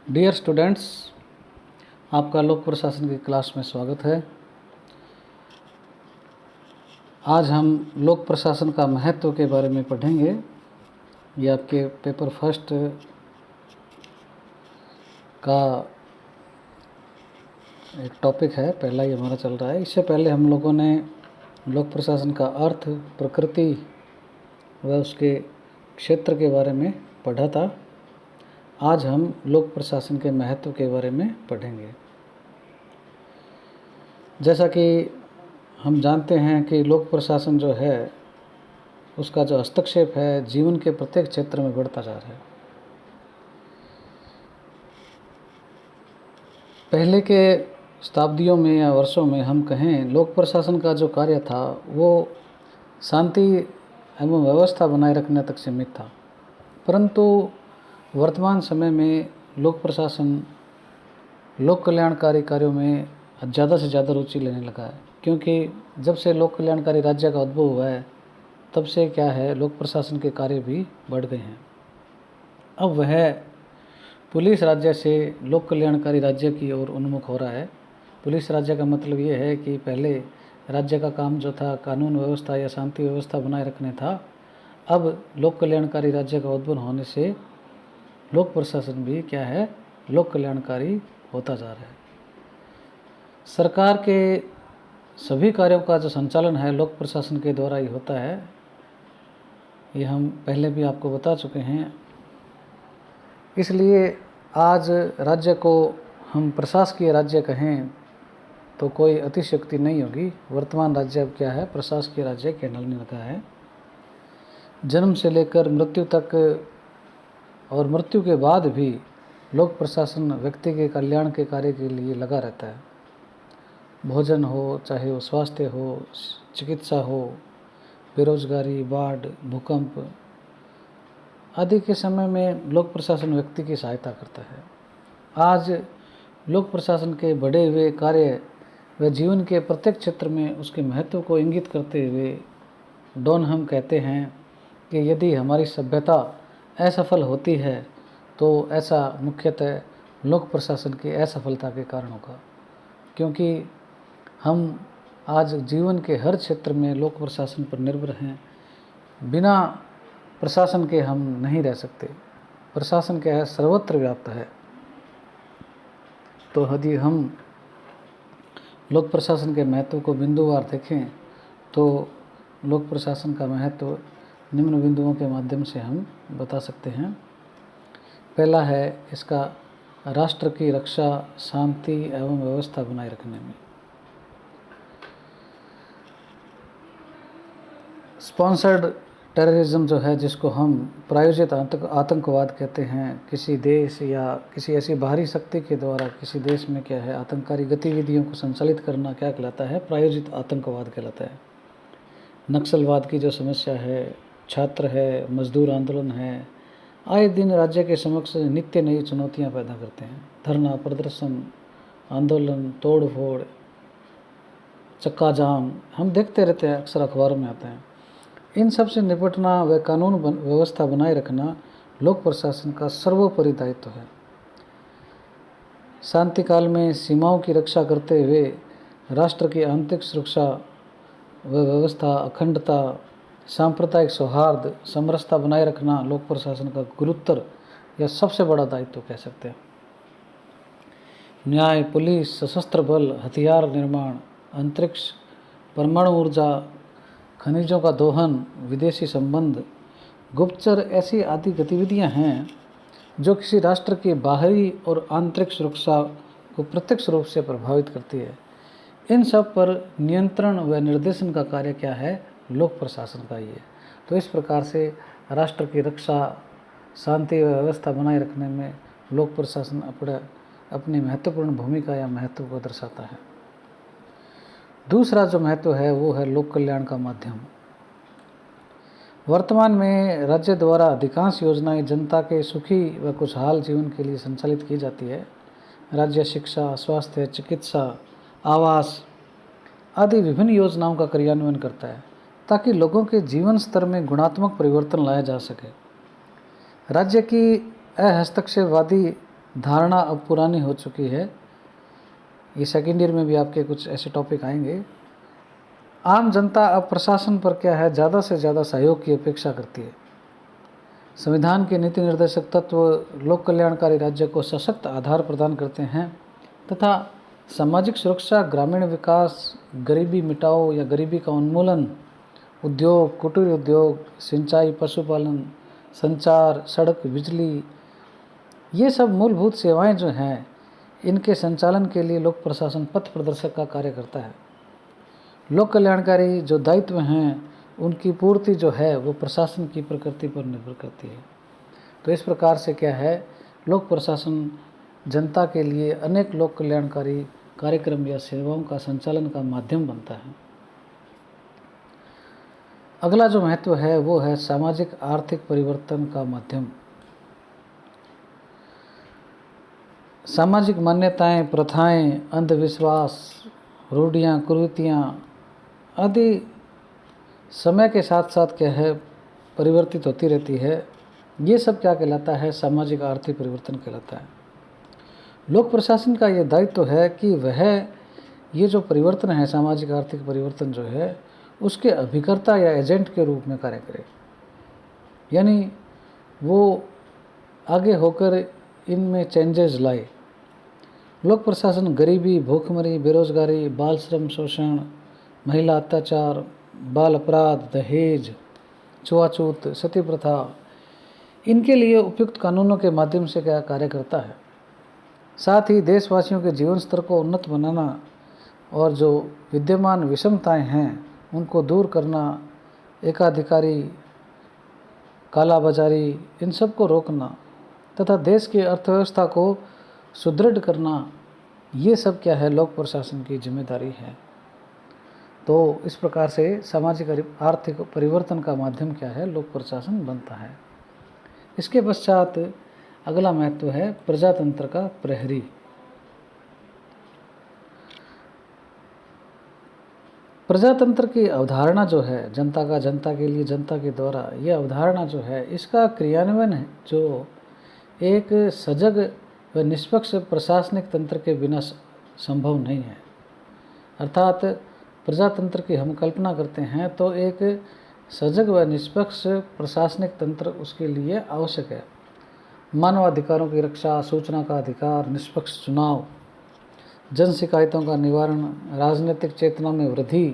Dear students, आपका लोक प्रशासन की क्लास में स्वागत है। आज हम लोक प्रशासन का महत्व के बारे में पढ़ेंगे। ये आपके पेपर फर्स्ट का एक टॉपिक है, पहला ही हमारा चल रहा है। इससे पहले हम लोगों ने लोक प्रशासन का अर्थ, प्रकृति व उसके क्षेत्र के बारे में पढ़ा था। आज हम लोक प्रशासन के महत्व के बारे में पढ़ेंगे। जैसा कि हम जानते हैं कि लोक प्रशासन जो है उसका जो हस्तक्षेप है जीवन के प्रत्येक क्षेत्र में बढ़ता जा रहा है। पहले के शताब्दियों में या वर्षों में हम कहें, लोक प्रशासन का जो कार्य था वो शांति एवं व्यवस्था बनाए रखने तक सीमित था, परंतु वर्तमान समय में लोक प्रशासन लोक कल्याणकारी कार्यों में ज़्यादा से ज़्यादा रुचि लेने लगा है। क्योंकि जब से लोक कल्याणकारी राज्य का उद्भव हुआ है तब से क्या है, लोक प्रशासन के कार्य भी बढ़ गए हैं। अब वह पुलिस राज्य से लोक कल्याणकारी राज्य की ओर उन्मुख हो रहा है। पुलिस राज्य का मतलब ये है कि पहले राज्य का काम जो था कानून व्यवस्था या शांति व्यवस्था बनाए रखने था। अब लोक कल्याणकारी राज्य का उद्भव होने से लोक प्रशासन भी क्या है, लोक कल्याणकारी होता जा रहा है। सरकार के सभी कार्यों का जो संचालन है लोक प्रशासन के द्वारा ही होता है। ये हम पहले भी आपको बता चुके हैं। इसलिए आज राज्य को हम प्रशासकीय राज्य कहें तो कोई अतिशयोक्ति नहीं होगी। वर्तमान राज्य अब क्या है, प्रशासकीय राज्य कहलाने लगा है। जन्म से लेकर मृत्यु तक और मृत्यु के बाद भी लोक प्रशासन व्यक्ति के कल्याण के कार्य के लिए लगा रहता है। भोजन हो, चाहे वो स्वास्थ्य हो, चिकित्सा हो, बेरोजगारी, बाढ़, भूकंप आदि के समय में लोक प्रशासन व्यक्ति की सहायता करता है। आज लोक प्रशासन के बढ़े हुए कार्य व जीवन के प्रत्येक क्षेत्र में उसके महत्व को इंगित करते हुए डॉन हम कहते हैं कि यदि हमारी सभ्यता असफल होती है तो ऐसा मुख्यतः लोक प्रशासन की असफलता के कारण होगा। क्योंकि हम आज जीवन के हर क्षेत्र में लोक प्रशासन पर निर्भर हैं। बिना प्रशासन के हम नहीं रह सकते। प्रशासन क्या है, सर्वत्र व्याप्त है। तो यदि हम लोक प्रशासन के महत्व को बिंदुवार देखें तो लोक प्रशासन का महत्व निम्न बिंदुओं के माध्यम से हम बता सकते हैं। पहला है इसका राष्ट्र की रक्षा, शांति एवं व्यवस्था बनाए रखने में। स्पॉन्सर्ड टेररिज्म जो है, जिसको हम प्रायोजित आतंकवाद कहते हैं, किसी देश या किसी ऐसी बाहरी शक्ति के द्वारा किसी देश में क्या है आतंककारी गतिविधियों को संचालित करना क्या कहलाता है, प्रायोजित आतंकवाद कहलाता है। नक्सलवाद की जो समस्या है, छात्र है, मजदूर आंदोलन है, आए दिन राज्य के समक्ष नित्य नई चुनौतियां पैदा करते हैं। धरना, प्रदर्शन, आंदोलन, तोड़ फोड़, चक्का जाम हम देखते रहते हैं, अक्सर अखबारों में आते हैं। इन सब से निपटना व कानून व्यवस्था बनाए रखना लोक प्रशासन का सर्वोपरि दायित्व है। शांति काल में सीमाओं की रक्षा करते हुए राष्ट्र की आंतरिक सुरक्षा व व्यवस्था, अखंडता, सांप्रदायिक सौहार्द, समरसता बनाए रखना लोक प्रशासन का गुरुतर या सबसे बड़ा दायित्व कह सकते हैं। न्याय, पुलिस, सशस्त्र बल, हथियार निर्माण, अंतरिक्ष, परमाणु ऊर्जा, खनिजों का दोहन, विदेशी संबंध, गुप्तचर, ऐसी आदि गतिविधियां हैं जो किसी राष्ट्र की बाहरी और आंतरिक सुरक्षा को प्रत्यक्ष रूप से प्रभावित करती है। इन सब पर नियंत्रण व निर्देशन का कार्य क्या है, लोक प्रशासन का ही है। तो इस प्रकार से राष्ट्र की रक्षा, शांति व व्यवस्था बनाए रखने में लोक प्रशासन अपनी महत्वपूर्ण भूमिका या महत्व को दर्शाता है। दूसरा जो महत्व है वो है लोक कल्याण का माध्यम। वर्तमान में राज्य द्वारा अधिकांश योजनाएं जनता के सुखी व खुशहाल जीवन के लिए संचालित की जाती है। राज्य शिक्षा, स्वास्थ्य, चिकित्सा, आवास आदि विभिन्न योजनाओं का क्रियान्वयन करता है ताकि लोगों के जीवन स्तर में गुणात्मक परिवर्तन लाया जा सके। राज्य की अहस्तक्षेपवादी धारणा अब पुरानी हो चुकी है। ये सेकेंड ईयर में भी आपके कुछ ऐसे टॉपिक आएंगे। आम जनता अब प्रशासन पर क्या है, ज़्यादा से ज़्यादा सहयोग की अपेक्षा करती है। संविधान के नीति निर्देशक तत्व लोक कल्याणकारी राज्य को सशक्त आधार प्रदान करते हैं तथा सामाजिक सुरक्षा, ग्रामीण विकास, गरीबी मिटाओ या गरीबी का उन्मूलन, उद्योग, कुटीर उद्योग, सिंचाई, पशुपालन, संचार, सड़क, बिजली, ये सब मूलभूत सेवाएं जो हैं, इनके संचालन के लिए लोक प्रशासन पथ प्रदर्शक का कार्य करता है। लोक कल्याणकारी जो दायित्व हैं, उनकी पूर्ति जो है वो प्रशासन की प्रकृति पर निर्भर करती है। तो इस प्रकार से क्या है, लोक प्रशासन जनता के लिए अनेक लोक कल्याणकारी कार्यक्रम या सेवाओं का संचालन का माध्यम बनता है। अगला जो महत्व है वो है सामाजिक आर्थिक परिवर्तन का माध्यम। सामाजिक मान्यताएं, प्रथाएं, अंधविश्वास, रूढ़ियाँ, कुरीतियाँ आदि समय के साथ साथ क्या है परिवर्तित होती रहती है। ये सब क्या कहलाता है, सामाजिक आर्थिक परिवर्तन कहलाता है। लोक प्रशासन का ये दायित्व है कि वह ये जो परिवर्तन है, सामाजिक आर्थिक परिवर्तन जो है, उसके अभिकर्ता या एजेंट के रूप में कार्य करे, यानी वो आगे होकर इनमें चेंजेस लाए। लोक प्रशासन गरीबी, भूखमरी, बेरोजगारी, बाल श्रम शोषण, महिला अत्याचार, बाल अपराध, दहेज, छुआछूत, सती प्रथा, इनके लिए उपयुक्त कानूनों के माध्यम से क्या कार्य करता है। साथ ही देशवासियों के जीवन स्तर को उन्नत बनाना और जो विद्यमान विषमताएं हैं उनको दूर करना, एकाधिकारी, कालाबाजारी, इन सब को रोकना तथा देश की अर्थव्यवस्था को सुदृढ़ करना, ये सब क्या है लोक प्रशासन की जिम्मेदारी है। तो इस प्रकार से सामाजिक आर्थिक परिवर्तन का माध्यम क्या है, लोक प्रशासन बनता है। इसके पश्चात अगला महत्व है प्रजातंत्र का प्रहरी। प्रजातंत्र की अवधारणा जो है, जनता का जनता के लिए, जनता के द्वारा, ये अवधारणा जो है, इसका क्रियान्वयन है जो एक सजग व निष्पक्ष प्रशासनिक तंत्र के बिना संभव नहीं है। अर्थात प्रजातंत्र की हम कल्पना करते हैं तो एक सजग व निष्पक्ष प्रशासनिक तंत्र उसके लिए आवश्यक है। मानवाधिकारों की रक्षा, सूचना का अधिकार, निष्पक्ष चुनाव, जन शिकायतों का निवारण, राजनीतिक चेतना में वृद्धि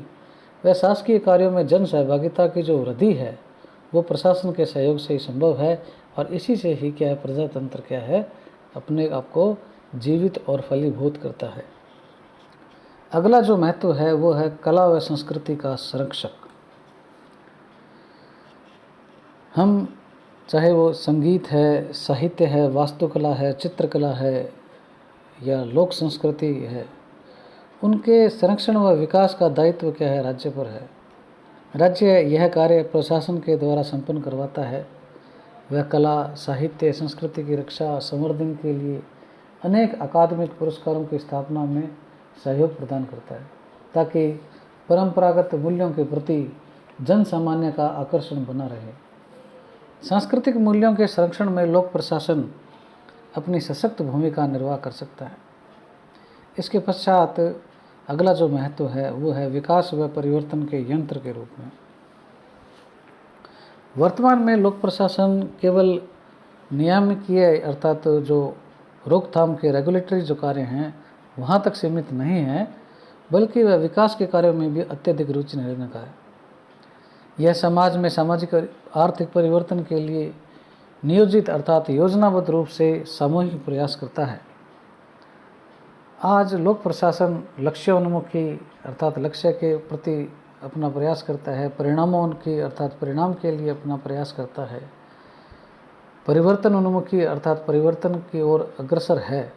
व शासकीय कार्यों में जन सहभागिता की जो वृद्धि है वो प्रशासन के सहयोग से ही संभव है। और इसी से ही क्या है, प्रजातंत्र क्या है, अपने आप को जीवित और फलीभूत करता है। अगला जो महत्व है वो है कला व संस्कृति का संरक्षक। हम चाहे वो संगीत है, साहित्य है, वास्तुकला है, चित्रकला है या लोक संस्कृति है, उनके संरक्षण व विकास का दायित्व क्या है, राज्य पर है। राज्य यह कार्य प्रशासन के द्वारा संपन्न करवाता है। वह कला, साहित्य, संस्कृति की रक्षा, संवर्धन के लिए अनेक अकादमिक पुरस्कारों की स्थापना में सहयोग प्रदान करता है ताकि परंपरागत मूल्यों के प्रति जन सामान्य का आकर्षण बना रहे। सांस्कृतिक मूल्यों के संरक्षण में लोक प्रशासन अपनी सशक्त भूमिका निर्वाह कर सकता है। इसके पश्चात अगला जो महत्व है वो है विकास व परिवर्तन के यंत्र के रूप में। वर्तमान में लोक प्रशासन केवल नियामकीय अर्थात जो रोकथाम के रेगुलेटरी जो कार्य हैं वहाँ तक सीमित नहीं है, बल्कि वह विकास के कार्यों में भी अत्यधिक रुचि लेने का है। यह समाज में सामाजिक आर्थिक परिवर्तन के लिए नियोजित अर्थात योजनाबद्ध रूप से सामूहिक प्रयास करता है। आज लोक प्रशासन लक्ष्योन्मुखी अर्थात लक्ष्य के प्रति अपना प्रयास करता है, परिणामोन्मुखी अर्थात परिणाम के लिए अपना प्रयास करता है, परिवर्तनोन्मुखी अर्थात परिवर्तन की ओर अग्रसर है,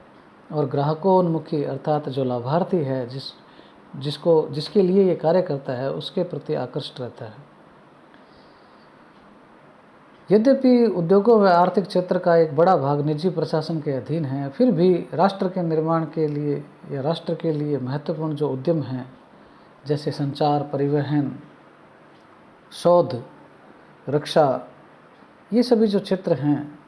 और ग्राहकोन्मुखी अर्थात जो लाभार्थी है जिसके लिए ये कार्य करता है उसके प्रति आकर्षित रहता है। यद्यपि उद्योगों व आर्थिक क्षेत्र का एक बड़ा भाग निजी प्रशासन के अधीन है, फिर भी राष्ट्र के निर्माण के लिए या राष्ट्र के लिए महत्वपूर्ण जो उद्यम हैं जैसे संचार, परिवहन, शोध, रक्षा, ये सभी जो क्षेत्र हैं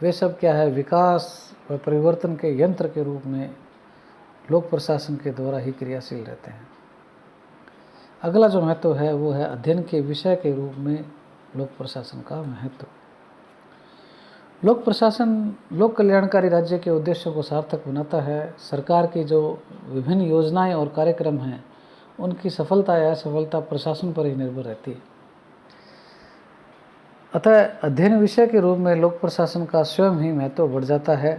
वे सब क्या है, विकास व परिवर्तन के यंत्र के रूप में लोक प्रशासन के द्वारा ही क्रियाशील रहते हैं। अगला जो महत्व है वो है अध्ययन के विषय के रूप में लोक प्रशासन का महत्व। लोक प्रशासन लोक कल्याणकारी राज्य के उद्देश्यों को सार्थक बनाता है। सरकार की जो विभिन्न योजनाएं और कार्यक्रम हैं उनकी सफलता या असफलता प्रशासन पर ही निर्भर रहती है। अतः अध्ययन विषय के रूप में लोक प्रशासन का स्वयं ही महत्व बढ़ जाता है।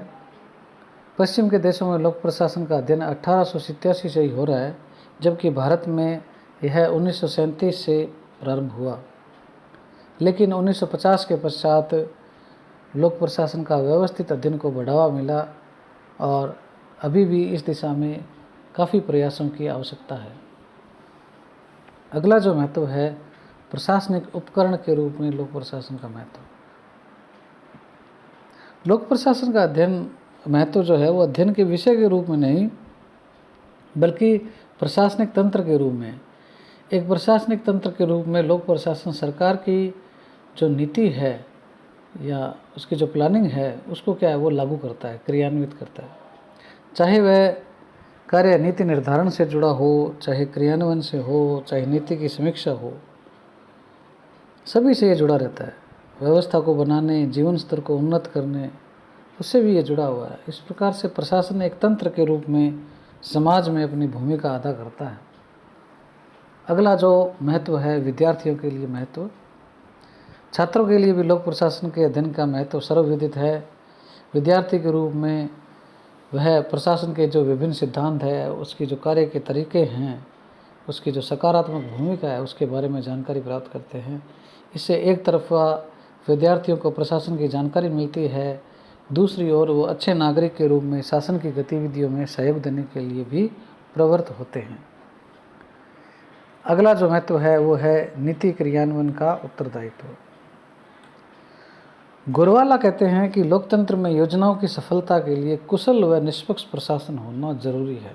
पश्चिम के देशों में लोक प्रशासन का अध्ययन 1887 से ही हो रहा है, जबकि भारत में यह 1937 से प्रारंभ हुआ। लेकिन 1950 के पश्चात लोक प्रशासन का व्यवस्थित अध्ययन को बढ़ावा मिला और अभी भी इस दिशा में काफ़ी प्रयासों की आवश्यकता है। अगला जो महत्व है प्रशासनिक उपकरण के रूप में लोक प्रशासन का महत्व। लोक प्रशासन का अध्ययन महत्व जो है वो अध्ययन के विषय के रूप में नहीं बल्कि प्रशासनिक तंत्र के रूप में। एक प्रशासनिक तंत्र के रूप में लोक प्रशासन सरकार की जो नीति है या उसकी जो प्लानिंग है उसको क्या है वो लागू करता है, क्रियान्वित करता है। चाहे वह कार्य नीति निर्धारण से जुड़ा हो, चाहे क्रियान्वयन से हो, चाहे नीति की समीक्षा हो, सभी से ये जुड़ा रहता है। व्यवस्था को बनाने, जीवन स्तर को उन्नत करने, उससे भी ये जुड़ा हुआ है। इस प्रकार से प्रशासन एक तंत्र के रूप में समाज में अपनी भूमिका अदा करता है। अगला जो महत्व है विद्यार्थियों के लिए महत्व। छात्रों के लिए भी लोक प्रशासन के अध्ययन का महत्व सर्वविदित है। विद्यार्थी के रूप में वह प्रशासन के जो विभिन्न सिद्धांत है, उसकी जो कार्य के तरीके हैं, उसकी जो सकारात्मक भूमिका है उसके बारे में जानकारी प्राप्त करते हैं। इससे एक तरफा विद्यार्थियों को प्रशासन की जानकारी मिलती है, दूसरी ओर वो अच्छे नागरिक के रूप में शासन की गतिविधियों में सहयोग देने के लिए भी प्रवृत्त होते हैं। अगला जो महत्व है वो है नीति क्रियान्वयन का उत्तरदायित्व। गोरवाला कहते हैं कि लोकतंत्र में योजनाओं की सफलता के लिए कुशल व निष्पक्ष प्रशासन होना जरूरी है।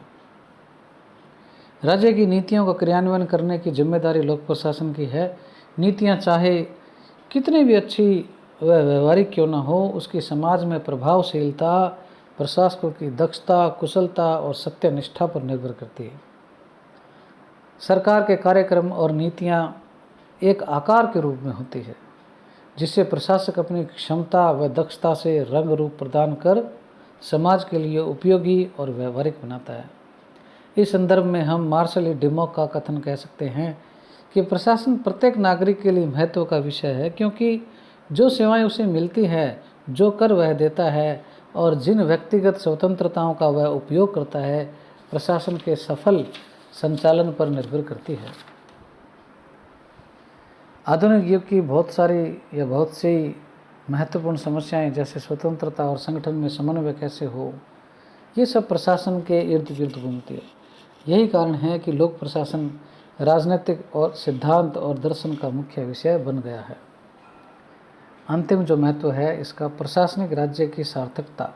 राज्य की नीतियों का क्रियान्वयन करने की जिम्मेदारी लोक प्रशासन की है। नीतियां चाहे कितनी भी अच्छी व व्यवहारिक क्यों न हो, उसकी समाज में प्रभावशीलता प्रशासकों की दक्षता, कुशलता और सत्यनिष्ठा पर निर्भर करती है। सरकार के कार्यक्रम और नीतियां एक आकार के रूप में होती है जिससे प्रशासक अपनी क्षमता व दक्षता से रंग रूप प्रदान कर समाज के लिए उपयोगी और व्यवहारिक बनाता है। इस संदर्भ में हम मार्शल ई डिमॉक का कथन कह सकते हैं कि प्रशासन प्रत्येक नागरिक के लिए महत्व का विषय है, क्योंकि जो सेवाएं उसे मिलती है, जो कर वह देता है और जिन व्यक्तिगत स्वतंत्रताओं का वह उपयोग करता है, प्रशासन के सफल संचालन पर निर्भर करती है। आधुनिक युग की बहुत सी महत्वपूर्ण समस्याएं जैसे स्वतंत्रता और संगठन में समन्वय कैसे हो, ये सब प्रशासन के इर्द गिर्द घूमती है। यही कारण है कि लोक प्रशासन राजनीतिक और सिद्धांत और दर्शन का मुख्य विषय बन गया है। अंतिम जो महत्व है इसका प्रशासनिक राज्य की सार्थकता।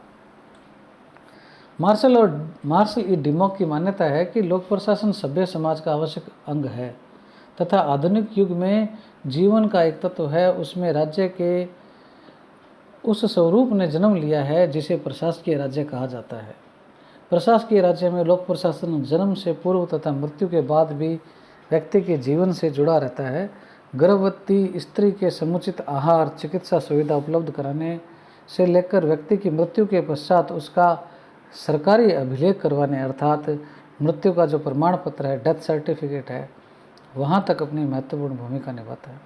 मार्शल ई डिमॉक की मान्यता है कि लोक प्रशासन सभ्य समाज का आवश्यक अंग है तथा आधुनिक युग में जीवन का एक तत्व है। उसमें राज्य के उस स्वरूप ने जन्म लिया है जिसे प्रशासकीय राज्य कहा जाता है। प्रशासकीय राज्य में लोक प्रशासन जन्म से पूर्व तथा मृत्यु के बाद भी व्यक्ति के जीवन से जुड़ा रहता है। गर्भवती स्त्री के समुचित आहार, चिकित्सा सुविधा उपलब्ध कराने से लेकर व्यक्ति की मृत्यु के पश्चात उसका सरकारी अभिलेख करवाने अर्थात मृत्यु का जो प्रमाण पत्र है, डेथ सर्टिफिकेट है, वहाँ तक अपनी महत्वपूर्ण भूमिका निभाता है।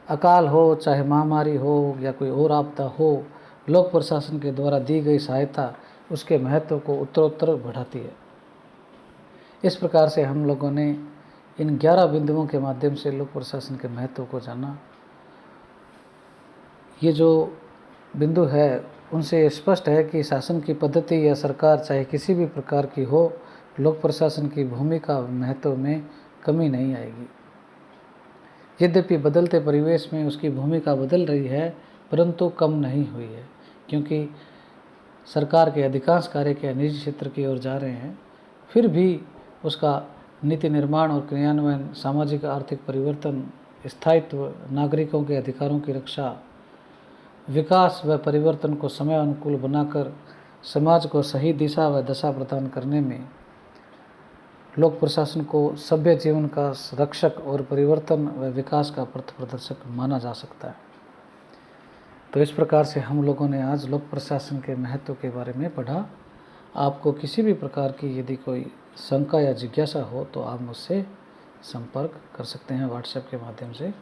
अकाल हो, चाहे महामारी हो या कोई और आपदा हो, लोक प्रशासन के द्वारा दी गई सहायता उसके महत्व को उत्तरोत्तर बढ़ाती है। इस प्रकार से हम लोगों ने इन 11 बिंदुओं के माध्यम से लोक प्रशासन के महत्व को जाना। ये जो बिंदु है उनसे स्पष्ट है कि शासन की पद्धति या सरकार चाहे किसी भी प्रकार की हो, लोक प्रशासन की भूमिका महत्व में कमी नहीं आएगी। यद्यपि बदलते परिवेश में उसकी भूमिका बदल रही है, परंतु कम नहीं हुई है, क्योंकि सरकार के अधिकांश कार्य के निजी क्षेत्र की ओर जा रहे हैं। फिर भी उसका नीति निर्माण और क्रियान्वयन, सामाजिक आर्थिक परिवर्तन, स्थायित्व, नागरिकों के अधिकारों की रक्षा विकास व परिवर्तन को समय अनुकूल बनाकर समाज को सही दिशा व दशा प्रदान करने में लोक प्रशासन को सभ्य जीवन का रक्षक और परिवर्तन व विकास का पथ प्रदर्शक माना जा सकता है। तो इस प्रकार से हम लोगों ने आज लोक प्रशासन के महत्व के बारे में पढ़ा। आपको किसी भी प्रकार की यदि कोई शंका या जिज्ञासा हो तो आप मुझसे संपर्क कर सकते हैं व्हाट्सएप के माध्यम से।